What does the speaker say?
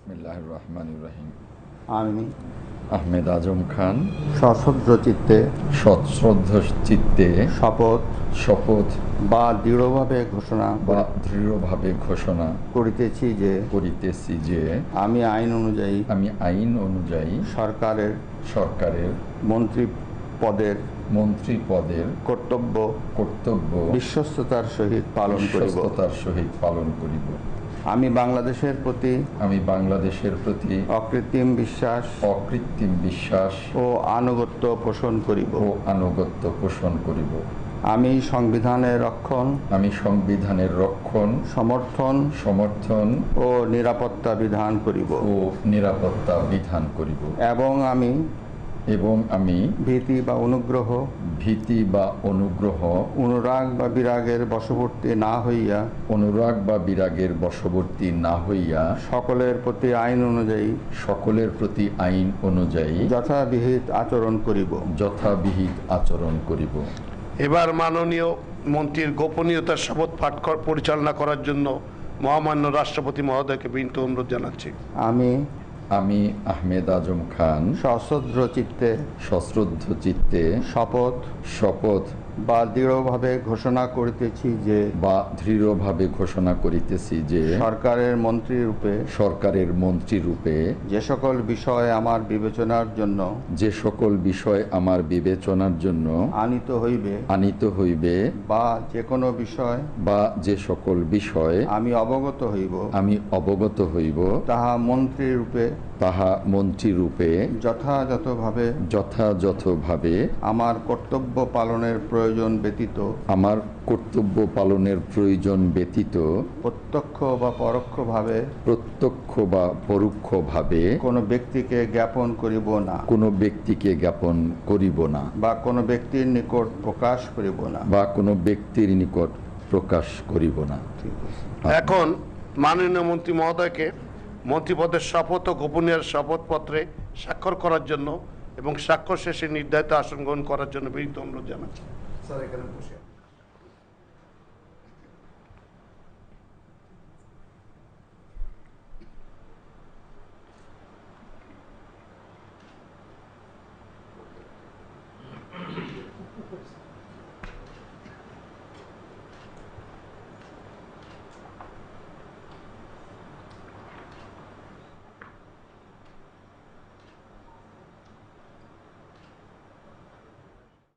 বিসমিল্লাহির রহমানির রহিম। আমি আহমেদ আজম খান সশ্রদ্ধ চিত্তে সশ্রদ্ধ চিত্তে শপথ বা দৃঢ়ভাবে ঘোষণা করিতেছি যে আমি আইন অনুযায়ী সরকারের মন্ত্রী পদের কর্তব্য বিশ্বস্ততার সহিত পালন করিব। আমি বাংলাদেশের প্রতি অকৃত্রিম বিশ্বাস ও আনুগত্য পোষণ করিব। আমি সংবিধানের রক্ষণ সমর্থন ও নিরাপত্তা বিধান করিব এবং আমি ভীতি বা অনুগ্রহ অনুরাগ বা বিরাগের বশবর্তী না হইয়া সকলের প্রতি আইন অনুযায়ী যথাবিহিত আচরণ করিব। এবার মাননীয় মন্ত্রীর গোপনীয়তার শপথ পাঠ পরিচালনা করার জন্য মহামান্য রাষ্ট্রপতি মহোদয়কে বিনীত অনুরোধ জানাচ্ছি। আমি আহমেদ আজম খান সশ্রদ্ধ চিত্তে শপথ বা দৃঢ়ভাবে ঘোষণা করিতেছি যে সরকারের মন্ত্রী রূপে যে সকল বিষয় আমার বিবেচনার জন্য আনিত হইবে বা যে সকল বিষয় আমি অবগত হইব তাহা মন্ত্রী রূপে যথাযথভাবে আমার কর্তব্য পালনের প্রয়োজন ব্যতীত প্রত্যক্ষ বা পরোক্ষভাবে কোনো ব্যক্তিকে জ্ঞাপন করিব না বা কোনো ব্যক্তির নিকট প্রকাশ করিব না। এখন মাননীয় মন্ত্রী মহোদয়কে মন্ত্রীপদের শপথ ও গোপনীয়তার শপথপত্রে স্বাক্ষর করার জন্য এবং স্বাক্ষর শেষে নির্ধারিত আসন গ্রহণ করার জন্য বিনীত অনুরোধ জানাচ্ছি।